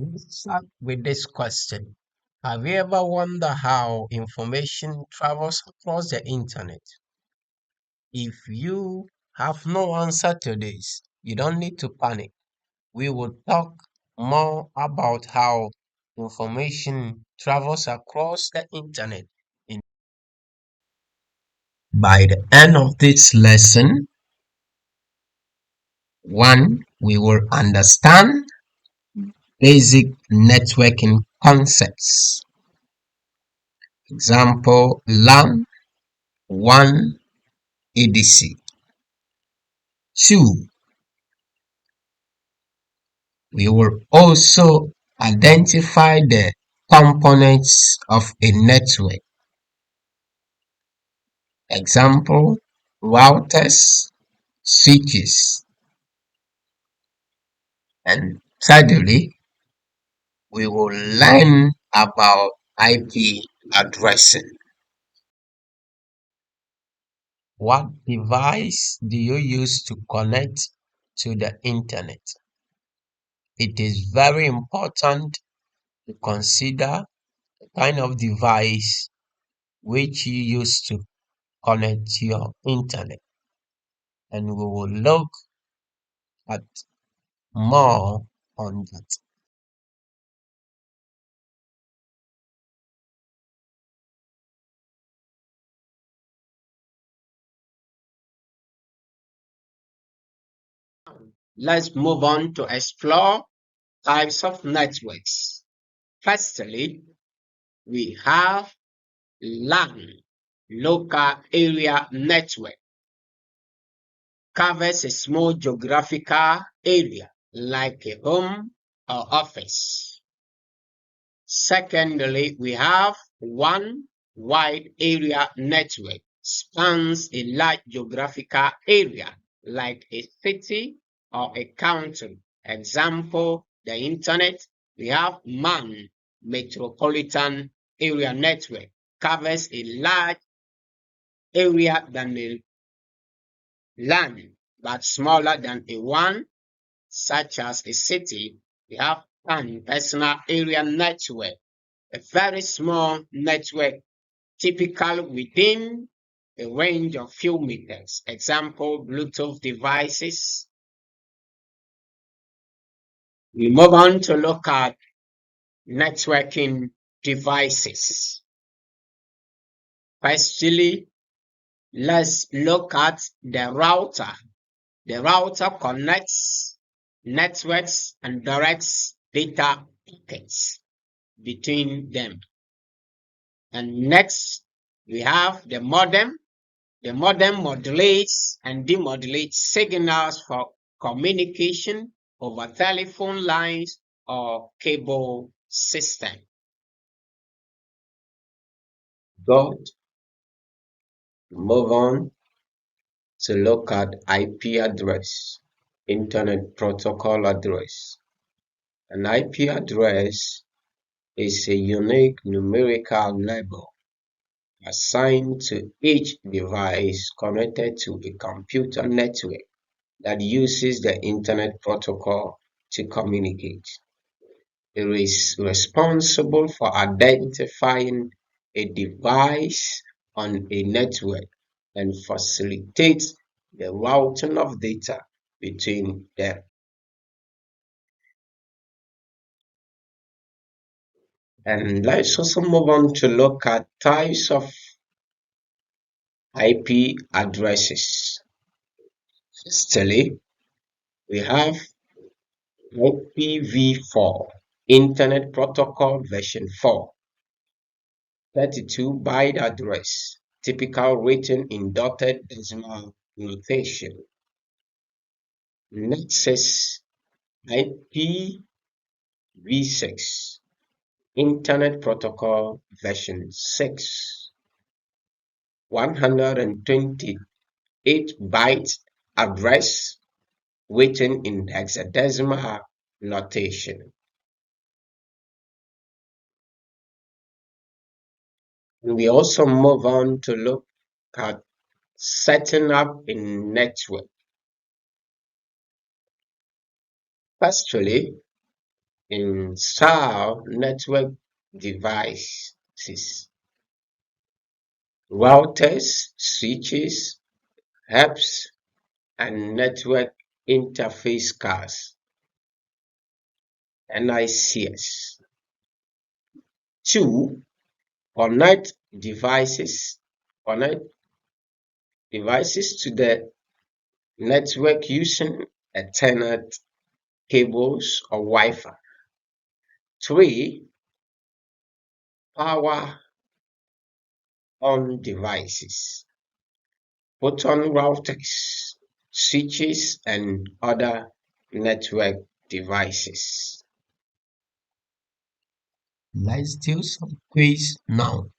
Let's start with this question. Have you ever wondered how information travels across the internet? If you have no answer to this, you don't need to panic. We will talk more about how information travels across the internet. In- By the end of this lesson, one, we will understand basic networking concepts. Example, LAN 1 ADC. 2. We will also identify the components of a network. Example, routers, switches. And thirdly, we will learn about IP addressing. What device do you use to connect to the internet? It is very important to consider the kind of device which you use to connect to your internet, and we will look at more on that. Let's move on to explore types of networks. Firstly, we have LAN, local area network, covers a small geographical area like a home or office. Secondly, we have one wide area network, spans a large geographical area like a city or a country. Example, the internet. We have MAN, metropolitan area network, covers a large area than a LAN, but smaller than a one, such as a city. We have PAN, personal area network, a very small network, typical within a range of few meters. Example, Bluetooth devices. We move on to look at networking devices. Firstly, let's look at the router. The router connects networks and directs data packets between them. And next, we have the modem. The modem modulates and demodulates signals for communication over telephone lines or cable system. Good. Move on to look at IP address, Internet Protocol address. An IP address is a unique numerical label assigned to each device connected to a computer network that uses the Internet Protocol to communicate. It is responsible for identifying a device on a network and facilitates the routing of data between them. And let's also move on to look at types of IP addresses. Firstly, we have IPv4, Internet Protocol version 4, 32-byte address, typical written in dotted decimal notation. Nexus IPv6, Internet Protocol version 6, 128-byte address written in hexadecimal notation. And we also move on to look at setting up a network. Firstly, Install network devices, routers, switches, hubs, and network interface cards, NICs. 2. Connect devices to the network using Ethernet cables or Wi-Fi. 3. Power on devices, button routers, switches, and other network devices. Let's do some quiz now.